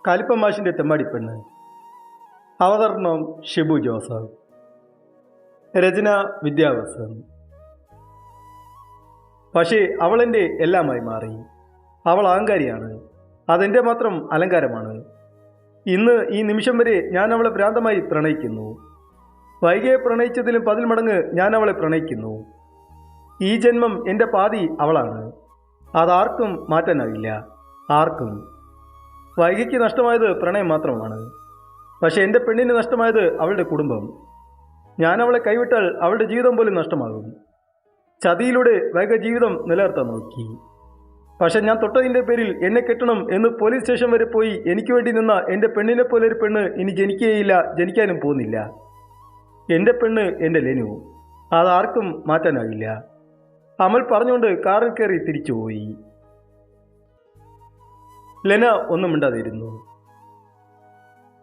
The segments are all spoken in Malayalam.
കാലിപ്പൻ മാഷിൻ്റെ തെമ്മാടിപ്പെണ്ണ്. അവതരണം ഷിബു ജോസഫ്. രചന വിദ്യാവസൻ. പക്ഷേ അവളെൻ്റെ എല്ലാമായി മാറി. അവൾ അഹങ്കാരിയാണ്. അതെൻ്റെ മാത്രം അലങ്കാരമാണ്. ഇന്ന് ഈ നിമിഷം വരെ ഞാൻ അവളെ ഭ്രാന്തമായി പ്രണയിക്കുന്നു. വൈകിയെ പ്രണയിച്ചതിലും 10 മടങ്ങ് ഞാൻ അവളെ പ്രണയിക്കുന്നു. ഈ ജന്മം എൻ്റെ പാതി അവളാണ്. അതാർക്കും മാറ്റാനാവില്ല. ആർക്കും. വൈകിക്ക് നഷ്ടമായത് പ്രണയം മാത്രമാണ്. പക്ഷെ എൻ്റെ പെണ്ണിന് നഷ്ടമായത് അവളുടെ കുടുംബം. ഞാൻ അവളെ കൈവിട്ടാൽ അവളുടെ ജീവിതം പോലും നഷ്ടമാകും. ചതിയിലൂടെ വൈക ജീവിതം നിലനിർത്താൻ നോക്കി. പക്ഷെ ഞാൻ തൊട്ടതിൻ്റെ പേരിൽ എന്നെ കെട്ടണം എന്ന് പോലീസ് സ്റ്റേഷൻ വരെ പോയി എനിക്ക് വേണ്ടി നിന്ന എൻ്റെ പെണ്ണിനെ പോലെ ഒരു പെണ്ണ് ഇനി ജനിക്കുകയില്ല, ജനിക്കാനും പോകുന്നില്ല. എൻ്റെ പെണ്ണ് എൻ്റെ ലെനു. അതാർക്കും മാറ്റാനാവില്ല. അമൽ പറഞ്ഞുകൊണ്ട് കാറിൽ കയറി തിരിച്ചുപോയി. ലെന ഒന്നും മിണ്ടാതിരുന്നു.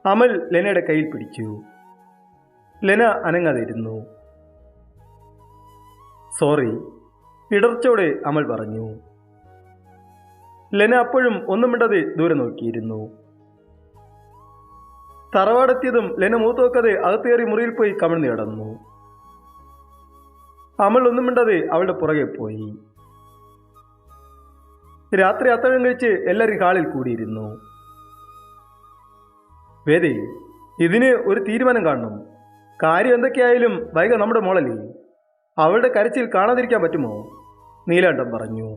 അമൽ ലെനയുടെ കയ്യിൽ പിടിച്ചു. ലെന അനങ്ങാതിരുന്നു. സോറി, ഇടർച്ചയോടെ അമൽ പറഞ്ഞു. ലെന അപ്പോഴും ഒന്നും മിണ്ടാതെ ദൂരെ നോക്കിയിരുന്നു. തറവാടെത്തിയതും ലെന മൂത്ത് നോക്കാതെ അകത്തേറി മുറിയിൽ പോയി കമിഴ്ന്നു കിടന്നു. അമൽ ഒന്നും മിണ്ടാതെ അവളുടെ പുറകെ പോയി. രാത്രി അത്താഴം കഴിച്ച് എല്ലാവരും ഹാളിൽ കൂടിയിരുന്നു. വേദേ, ഇതിന് ഒരു തീരുമാനം കാണണം. കാര്യം എന്തൊക്കെയായാലും വൈക നമ്മുടെ മോളല്ലേ. അവളുടെ കരച്ചിൽ കാണാതിരിക്കാൻ പറ്റുമോ? നീലാണ്ടൻ പറഞ്ഞു.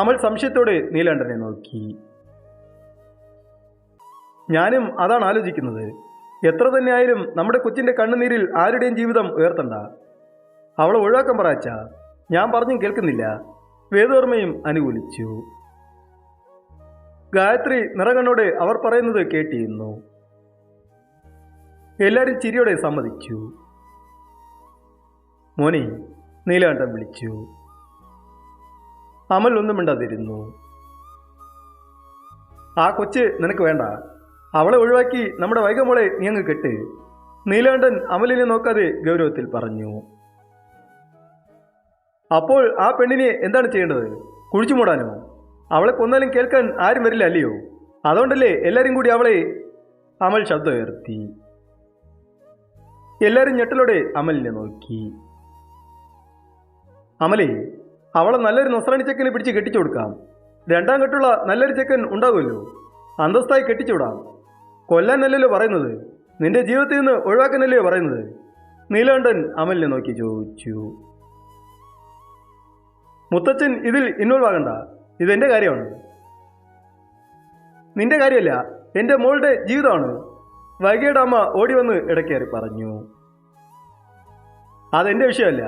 അമൽ സംശയത്തോടെ നീലാണ്ടനെ നോക്കി. ഞാനും അതാണ് ആലോചിക്കുന്നത്. എത്ര തന്നെ ആയാലും നമ്മുടെ കൊച്ചിൻ്റെ കണ്ണുനീരിൽ ആരുടെയും ജീവിതം ഉയർത്തണ്ട. അവളെ ഒഴിവാക്കാൻ പറയച്ച. ഞാൻ പറഞ്ഞും കേൾക്കുന്നില്ല. വേദവർമ്മയും അനുകൂലിച്ചു. ഗായത്രി നിറകണ്ണോടെ അവർ പറയുന്നത് കേട്ടിരുന്നു. എല്ലാവരും ചിരിയോടെ സമ്മതിച്ചു. മോനെ, നീലാണ്ടൻ വിളിച്ചു. അമൽ ഒന്നും മിണ്ടാതിരുന്നു. ആ കൊച്ച് നിനക്ക് വേണ്ട. അവളെ ഒഴിവാക്കി നമ്മുടെ വൈകമോളെ നീ അങ്ങ് കെട്ട്. നീലാണ്ടൻ അമലിനെ നോക്കാതെ ഗൗരവത്തിൽ പറഞ്ഞു. അപ്പോൾ ആ പെണ്ണിനെ എന്താണ് ചെയ്യേണ്ടത്? കുഴിച്ചു മൂടാനോ? അവളെ കൊന്നാലും കേൾക്കാൻ ആരും വരില്ല അല്ലയോ? അതുകൊണ്ടല്ലേ എല്ലാവരും കൂടി അവളെ... അമൽ ശബ്ദം ഉയർത്തി. എല്ലാവരും ഞെട്ടലോടെ അമലിനെ നോക്കി. അമലേ, അവളെ നല്ലൊരു നസ്രാണി ചെക്കനെ പിടിച്ച് കെട്ടിച്ചു കൊടുക്കാം. 2ാം കെട്ടുള്ള നല്ലൊരു ചെക്കൻ ഉണ്ടാകുമല്ലോ. അന്തസ്ഥായി കെട്ടിച്ചുവിടാം. കൊല്ലാനല്ലല്ലോ പറയുന്നത്, നിന്റെ ജീവിതത്തിൽ നിന്ന് ഒഴിവാക്കാനല്ലയോ പറയുന്നത്? നീലാണ്ടൻ അമലിനെ നോക്കി ചോദിച്ചു. മുത്തച്ഛൻ ഇതിൽ ഇൻവോൾവ് ആകണ്ട. ഇതെൻ്റെ കാര്യമാണ്. നിന്റെ കാര്യമല്ല, എൻ്റെ മോളുടെ ജീവിതമാണ്. വൈകിയുടെ അമ്മ ഓടി വന്ന് ഇടയ്ക്കേറി പറഞ്ഞു. അതെൻ്റെ വിഷയമല്ല.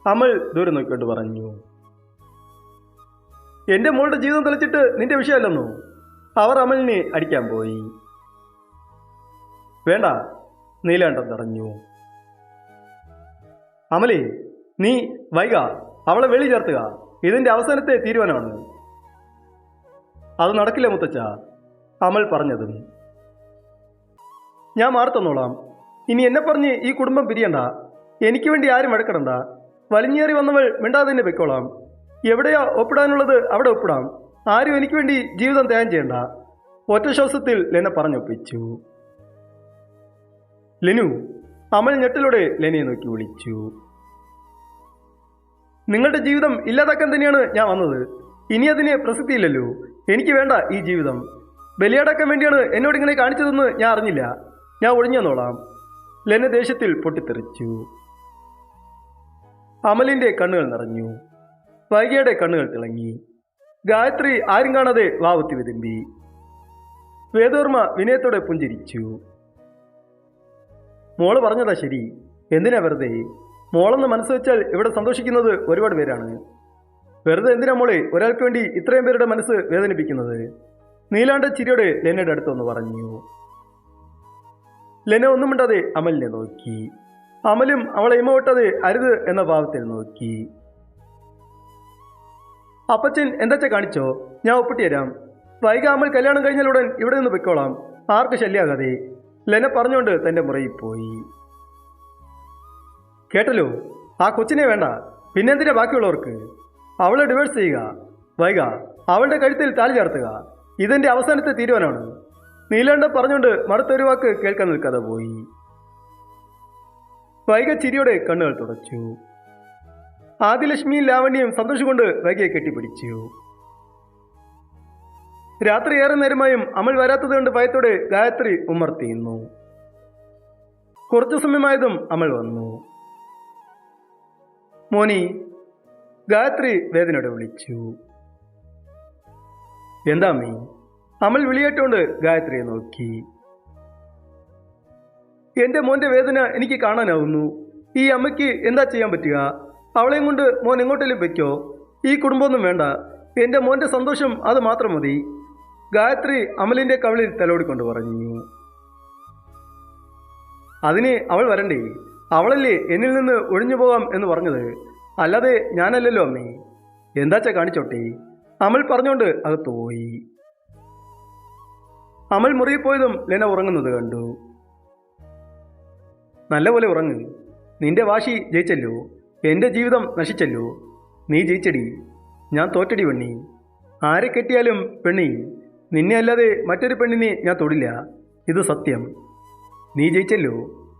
അമൽ ദൂരെ നോക്കിക്കൊണ്ട് പറഞ്ഞു. എൻ്റെ മോളുടെ ജീവിതം തെളിച്ചിട്ട് നിന്റെ വിഷയമല്ലെന്നോ? അവർ അമലിനെ അടിക്കാൻ പോയി. വേണ്ട, നീലാണ്ടൻ തടഞ്ഞു. അമലേ, നീ വൈക അവളെ വെളി ചേർത്തുക. ഇതിൻ്റെ അവസാനത്തെ തീരുമാനമാണ്. അത് നടക്കില്ല മുത്തച്ഛ, അമൽ പറഞ്ഞതും. ഞാൻ മാറിത്തന്നോളാം. ഇനി എന്നെ പറഞ്ഞ് ഈ കുടുംബം പിരിയണ്ട. എനിക്ക് വേണ്ടി ആരും വഴക്കിടണ്ട. വലിഞ്ഞേറി വന്നവൾ മിണ്ടാതെ തന്നെ വെക്കോളാം. എവിടെയാ ഒപ്പിടാനുള്ളത് അവിടെ ഒപ്പിടാം. ആരും എനിക്ക് വേണ്ടി ജീവിതം ത്യാഗം ചെയ്യണ്ട. ഒറ്റ ശ്വാസത്തിൽ ലെന പറഞ്ഞൊപ്പിച്ചു. ലെനു, അമൽ ഞെട്ടലോടെ ലെനയെ നോക്കി വിളിച്ചു. നിങ്ങളുടെ ജീവിതം ഇല്ലാതാക്കാൻ തന്നെയാണ് ഞാൻ വന്നത്. ഇനി അതിന് പ്രസക്തിയില്ലല്ലോ. എനിക്ക് വേണ്ട ഈ ജീവിതം. ബലിയാടാക്കാൻ വേണ്ടിയാണ് എന്നോട് ഇങ്ങനെ കാണിച്ചതെന്ന് ഞാൻ അറിഞ്ഞില്ല. ഞാൻ ഒഴിഞ്ഞു തന്നോളാം. ലെന ദേഷ്യത്തിൽ പൊട്ടിത്തെറിച്ചു. അമലിൻ്റെ കണ്ണുകൾ നിറഞ്ഞു. വൈകിയുടെ കണ്ണുകൾ തിളങ്ങി. ഗായത്രി ആരും കാണാതെ വാവത്തി വിതുമ്പി. വേദവർമ്മ വിനയത്തോടെ പുഞ്ചിരിച്ചു. മോള് പറഞ്ഞതാ ശരി. എന്തിനാ വെറുതെ? മോളെന്ന് മനസ്സ് വെച്ചാൽ ഇവിടെ സന്തോഷിക്കുന്നത് ഒരുപാട് പേരാണ്. വെറുതെ എന്തിനാ മോളെ ഒരാൾക്ക് വേണ്ടി ഇത്രയും പേരുടെ മനസ്സ് വേദനിപ്പിക്കുന്നത്? നീലാണ്ട ചിരിയോടെ ലെനയുടെ അടുത്തൊന്ന് പറഞ്ഞു. ലെന ഒന്നും മിണ്ടാതെ അമലിനെ നോക്കി. അമലും അവളെ ഇമ വിട്ടാതെ അരുത് എന്ന ഭാവത്തിൽ നോക്കി. അപ്പച്ചൻ എന്താച്ചാ കാണിച്ചോ? ഞാൻ ഒപ്പിട്ട് തരാം. വൈക അമൽ കല്യാണം കഴിഞ്ഞാലുടൻ ഇവിടെ നിന്ന് പൊയ്ക്കോളാം. ആർക്ക് ശല്യാകാതെ, ലെന പറഞ്ഞുകൊണ്ട് തൻ്റെ മുറിയിൽ പോയി. കേട്ടല്ലോ, ആ കൊച്ചിനെ വേണ്ട. പിന്നെന്തിനാ ബാക്കിയുള്ളവർക്ക്? അവളെ ഡിവേഴ്സ് ചെയ്യുക. വൈക അവളുടെ കഴുത്തിൽ താലി ചേർത്തുക. ഇതെന്റെ അവസാനത്തെ തീരുമാനമാണ്. നീലാണ്ട പറഞ്ഞുകൊണ്ട് മറുത്തൊരു വാക്ക് കേൾക്കാൻ നിൽക്കാതെ പോയി. വൈഗ ചിരിയോടെ കണ്ണുകൾ തുടച്ചു. ആദിലക്ഷ്മിയും ലാവണ്യയും സന്തോഷം കൊണ്ട് വൈഗയെ കെട്ടിപ്പിടിച്ചു. രാത്രി ഏറെ നേരമായും അമൽ വരാത്തത് കൊണ്ട് ഭയത്തോടെ ഗായത്രി ഉമ്മർത്തിയുന്നു. കുറച്ചു സമയമായതും അമൽ വന്നു. മോനി, ഗായത്രി വേദനയോടെ വിളിച്ചു. എന്താ അമ്മേ? അമൽ വിളിയേറ്റോണ്ട് ഗായത്രിയെ നോക്കി. എന്റെ മോന്റെ വേദന എനിക്ക് കാണാനാവുന്നു. ഈ അമ്മയ്ക്ക് എന്താ ചെയ്യാൻ പറ്റുക? അവളെയും കൊണ്ട് മോൻ എങ്ങോട്ടെങ്കിലും വെക്കോ. ഈ കുടുംബമൊന്നും വേണ്ട. എന്റെ മോന്റെ സന്തോഷം അത് മാത്രം മതി. ഗായത്രി അമലിന്റെ കവിളിൽ തലോടിക്കൊണ്ട് പറഞ്ഞു. അതിന് അവൾ വരണ്ടേ? അവളല്ലേ എന്നിൽ നിന്ന് ഒഴിഞ്ഞു പോകാം എന്ന് പറഞ്ഞത്, അല്ലാതെ ഞാനല്ലല്ലോ അമ്മേ. എന്താച്ചാ കാണിച്ചോട്ടെ. അമൽ പറഞ്ഞോണ്ട് അകത്തു പോയി. അമൽ മുറിയിൽ പോയതും ലെന ഉറങ്ങുന്നത് കണ്ടു. നല്ലപോലെ ഉറങ്ങ്. നിന്റെ വാശി ജയിച്ചല്ലോ. എന്റെ ജീവിതം നശിച്ചല്ലോ. നീ ജയിച്ചടി. ഞാൻ തോറ്റടി പെണ്ണി. ആരെ കെട്ടിയാലും പെണ്ണി, നിന്നെ അല്ലാതെ മറ്റൊരു പെണ്ണിനെ ഞാൻ തൊടില്ല. ഇത് സത്യം. നീ ജയിച്ചല്ലോ,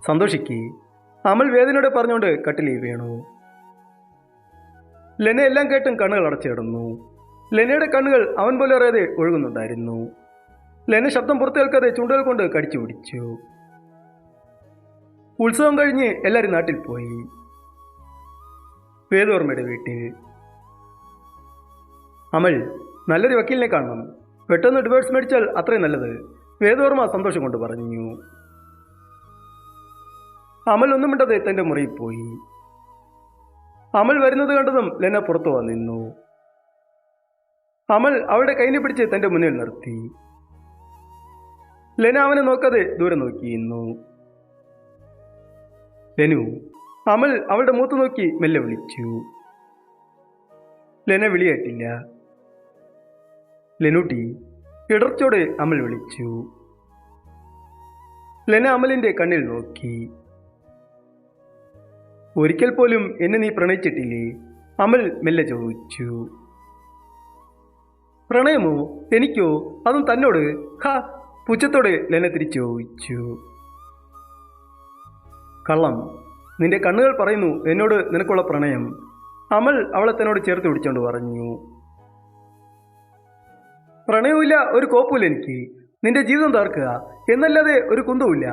സന്തോഷിക്ക്. അമൽ വേദനയോടെ പറഞ്ഞുകൊണ്ട് കട്ടിലിൽ വീണു. ലെന എല്ലാം കേട്ടും കണ്ണുകൾ അടച്ചിടുന്നു. ലെനയുടെ കണ്ണുകൾ അവൻ പോലും അറിയാതെ ഒഴുകുന്നുണ്ടായിരുന്നു. ലെന ശബ്ദം പുറത്തു കേൾക്കാതെ ചുണ്ടുകൾ കൊണ്ട് കടിച്ചു പിടിച്ചു. ഉത്സവം കഴിഞ്ഞ് എല്ലാവരും നാട്ടിൽ പോയി. വേദോർമ്മയുടെ വീട്ടിൽ. അമൽ, നല്ലൊരു വക്കീലിനെ കാണണം. പെട്ടെന്ന് ഡിവോഴ്സ് മേടിച്ചാൽ അത്രയും നല്ലത്. വേദോർമ്മ സന്തോഷം കൊണ്ട് പറഞ്ഞു. അമൽ ഒന്നും മിണ്ടാതെ തന്റെ മുറിയിൽ പോയി. അമൽ വരുന്നത് കണ്ടതും ലെന പുറത്തു വന്നിരുന്നു. അമൽ അവളുടെ കൈനെ പിടിച്ച് തന്റെ മുന്നിൽ നിർത്തി. ലെന അവനെ നോക്കാതെ ദൂരെ നോക്കിയിരുന്നു. ലെനു. അമൽ അവളുടെ മൂത്ത് നോക്കി മെല്ലെ വിളിച്ചു. ലെന വിളിയേറ്റില്ല. ലെനൂട്ടി, ഇടർച്ചോടെ അമൽ വിളിച്ചു. ലെന അമലിന്റെ കണ്ണിൽ നോക്കി. ഒരിക്കൽ പോലും എന്നെ നീ പ്രണയിച്ചിട്ടില്ലേ? അമൽ മെല്ലെ ചോദിച്ചു. പ്രണയമോ? എനിക്കോ? അതും തന്നോട്? ഹാ! പുച്ഛത്തോടെ ലെന തിരിച്ചു ചോദിച്ചു. കള്ളം. നിന്റെ കണ്ണുകൾ പറയുന്നു എന്നോട് നിനക്കുള്ള പ്രണയം. അമൽ അവളെ തന്നോട് ചേർത്ത് പിടിച്ചോണ്ട് പറഞ്ഞു. പ്രണയവുമില്ല, ഒരു കോപ്പുമില്ല എനിക്ക്. നിന്റെ ജീവിതം തകർക്കുക എന്നല്ലാതെ ഒരു കുന്തവുമില്ല.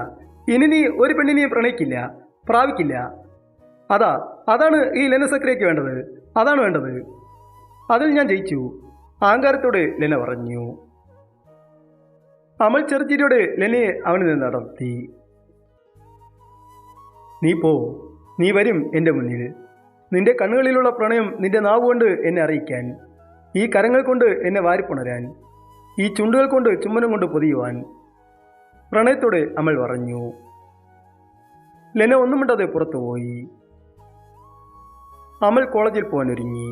ഇനി നീ ഒരു പെണ്ണിനെയും പ്രണയിക്കില്ല, പ്രാപിക്കില്ല. അതാണ് ഈ ലെന സക്രിയയ്ക്ക് വേണ്ടത്. അതാണ് വേണ്ടത്. അതിൽ ഞാൻ ജയിച്ചു. അഹങ്കാരത്തോടെ ലെന പറഞ്ഞു. അമൽ ചെറുചിരിയോടെ ലെനയെ അവനിൽ നിന്ന് നടത്തി. നീ പോ. നീ വരും എൻ്റെ മുന്നിൽ. നിന്റെ കണ്ണുകളിലുള്ള പ്രണയം നിന്റെ നാവ് കൊണ്ട് എന്നെ അറിയിക്കാൻ, ഈ കരങ്ങൾ കൊണ്ട് എന്നെ വാരിപ്പുണരാൻ, ഈ ചുണ്ടുകൾ കൊണ്ട് ചുമ്മനം കൊണ്ട് പൊതിയുവാൻ. പ്രണയത്തോടെ അമൽ പറഞ്ഞു. ലെന ഒന്നും മിണ്ടാതെ പുറത്തുപോയി. അമൽ കോളേജിൽ പോകാനൊരുങ്ങി.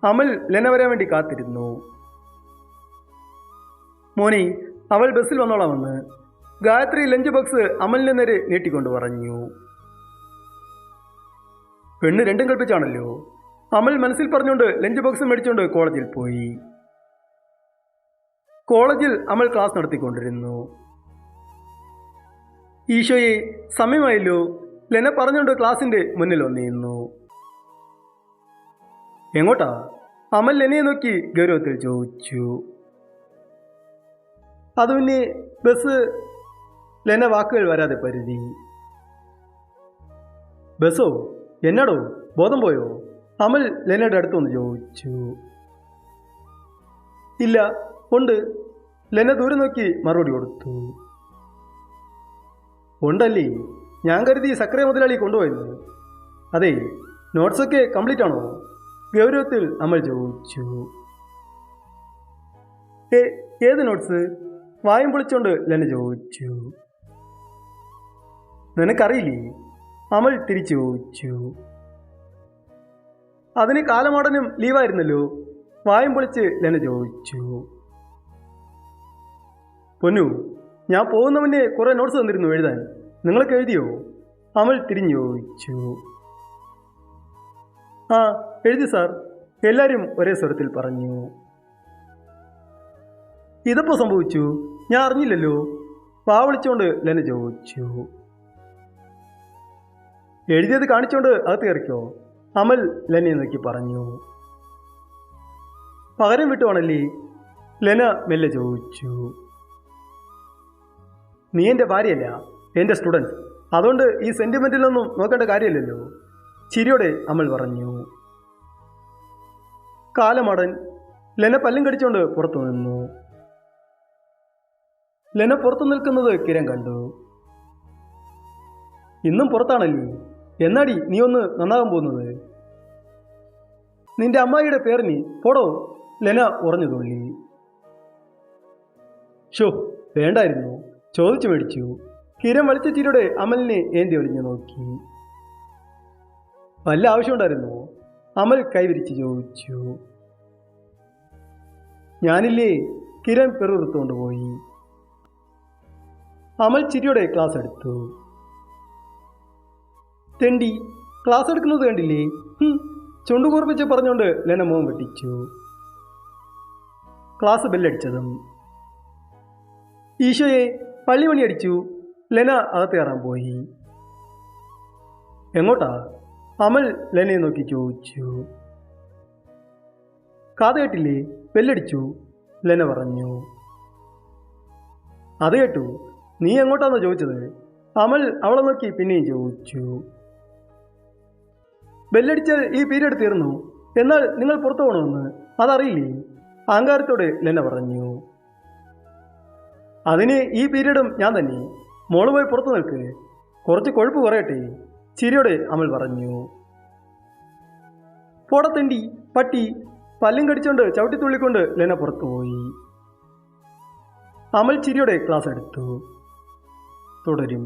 അമൽ ലെന വരാൻ വേണ്ടി കാത്തിരുന്നു. മോനെ, അവൾ ബസ്സിൽ വന്നോളാമെന്ന് ഗായത്രി ലഞ്ച് ബോക്സ് അമലിന്റെ നേരെ നീട്ടിക്കൊണ്ട് പറഞ്ഞു. പെണ്ണ് രണ്ടും കൽപ്പിച്ചാണല്ലോ. അമൽ മനസ്സിൽ പറഞ്ഞുകൊണ്ട് ലഞ്ച് ബോക്സ് മേടിച്ചുകൊണ്ട് കോളേജിൽ പോയി. കോളേജിൽ അമൽ ക്ലാസ് നടത്തിക്കൊണ്ടിരുന്നു. ഈശോയെ, സമയമായല്ലോ. ലെന പറഞ്ഞുകൊണ്ട് ക്ലാസിന്റെ മുന്നിൽ വന്നിരുന്നു. എങ്ങോട്ടാ? അമൽ ലെനയെ നോക്കി ഗൗരവത്തിൽ ചോദിച്ചു. അത് പിന്നെ ബസ്. ലെന വാക്കുകൾ വരാതെ പരുതി. ബസ്സോ? എന്നാടോ, ബോധം പോയോ? അമൽ ലെനയുടെ അടുത്തൊന്ന് ചോദിച്ചു. ഇല്ല, ഉണ്ട്. ലെന ദൂരെ നോക്കി മറുപടി കൊടുത്തു. ഉണ്ടല്ലേ? ഞാൻ കരുതി സക്രിയ മുതലാളി കൊണ്ടുപോയെന്ന്. അതെ, നോട്ട്സൊക്കെ കംപ്ലീറ്റ് ആണോ? ഗൗരവത്തിൽ അമൽ ചോദിച്ചു. ഏത് നോട്ട്സ്? വായും പൊളിച്ചോണ്ട് ലെന ചോദിച്ചു. നിനക്കറിയില്ലേ? അമൽ തിരിച്ചു ചോദിച്ചു. അതിന് കാലമാടനും ലീവായിരുന്നല്ലോ. വായും പൊളിച്ച് ലെന ചോദിച്ചു. പൊന്നു, ഞാൻ പോകുന്നവനെ കുറെ നോട്ട്സ് തന്നിരുന്നു എഴുതാൻ. നിങ്ങളൊക്കെ എഴുതിയോ? അമൽ തിരിഞ്ഞു ചോദിച്ചു. ആ, എഴുതി സാർ. എല്ലാവരും ഒരേ സ്വരത്തിൽ പറഞ്ഞു. ഇതെപ്പോൾ സംഭവിച്ചു? ഞാൻ അറിഞ്ഞില്ലല്ലോ. വാ വിളിച്ചുകൊണ്ട് ലെന ചോദിച്ചു. എഴുതിയത് കാണിച്ചുകൊണ്ട് അകത്ത് കയറിക്കോ, അമൽ ലെനയെ നോക്കി പറഞ്ഞു. പകരം വിട്ടുവാണല്ലേ? ലെന മെല്ലെ ചോദിച്ചു. നീ എൻ്റെ ഭാര്യയല്ല, എൻ്റെ സ്റ്റുഡൻസ്. അതുകൊണ്ട് ഈ സെൻറ്റിമെൻറ്റിലൊന്നും നോക്കേണ്ട കാര്യമില്ലല്ലോ, ചിരിയോടെ അമൽ പറഞ്ഞു. കാലമടൻ. ലെന പല്ലും കടിച്ചുകൊണ്ട് പുറത്തു നിന്നു. ലെന പുറത്തു നിൽക്കുന്നത് കിരൺ കണ്ടു. ഇന്നും പുറത്താണല്ലേ? എന്നാടി നീ ഒന്ന് നന്നാകാൻ പോകുന്നത്? നിന്റെ അമ്മായിയുടെ പേരിന് പോടോ, ലെന ഉറഞ്ഞു തുള്ളി. ഷോ, വേണ്ടായിരുന്നു, ചോദിച്ചു മേടിച്ചു. കിരൺ വലിച്ച ചിരിയുടെ അമലിനെ ഏന്തി ഒളിഞ്ഞു നോക്കി. വല്ല ആവശ്യമുണ്ടായിരുന്നു? അമൽ കൈവിരിച്ച് ചോദിച്ചു. ഞാനില്ലേ, കിരൺ പെറുത്തുകൊണ്ടുപോയി. അമൽ ചിരിയോടെ ക്ലാസ് എടുത്തു. തെണ്ടി, ക്ലാസ് എടുക്കുന്നത് കണ്ടില്ലേ? ചുണ്ടുകൂർപ്പിച്ച് പറഞ്ഞുകൊണ്ട് ലെന മുഖം വെട്ടിച്ചു. ക്ലാസ് ബെല്ലടിച്ചതും ഈശോയെ പള്ളിമണി അടിച്ചു. ലെന അകത്ത് കയറാൻ പോയി. എങ്ങോട്ടാ? അമൽ ലെനയെ നോക്കി ചോദിച്ചു. കാത് കേട്ടില്ലേ? ബെല്ലടിച്ചു, ലെന പറഞ്ഞു. അത് കേട്ടു. നീ എങ്ങോട്ടാന്നോ ചോദിച്ചത്? അമൽ അവളെ നോക്കി പിന്നെയും ചോദിച്ചു. ബെല്ലടിച്ചാൽ ഈ പീരീഡ് തീർന്നു. എന്നാൽ നിങ്ങൾ പുറത്തു പോകണമെന്ന് അതറിയില്ലേ? അഹങ്കാരത്തോടെ ലെന പറഞ്ഞു. അതിന് ഈ പീരീഡും ഞാൻ തന്നെ. മോള് പോയി പുറത്തു നിൽക്ക്, കുറച്ച് കൊഴുപ്പ് കുറയട്ടെ, ചിരിയോടെ അമൽ പറഞ്ഞു. പോടത്തണ്ടി പട്ടി, പല്ലും കടിച്ചുകൊണ്ട് ചവിട്ടിത്തുള്ളിക്കൊണ്ട് ലെന പുറത്തുപോയി. അമൽ ചിരിയോടെ ക്ലാസ് എടുത്തു. തുടരും.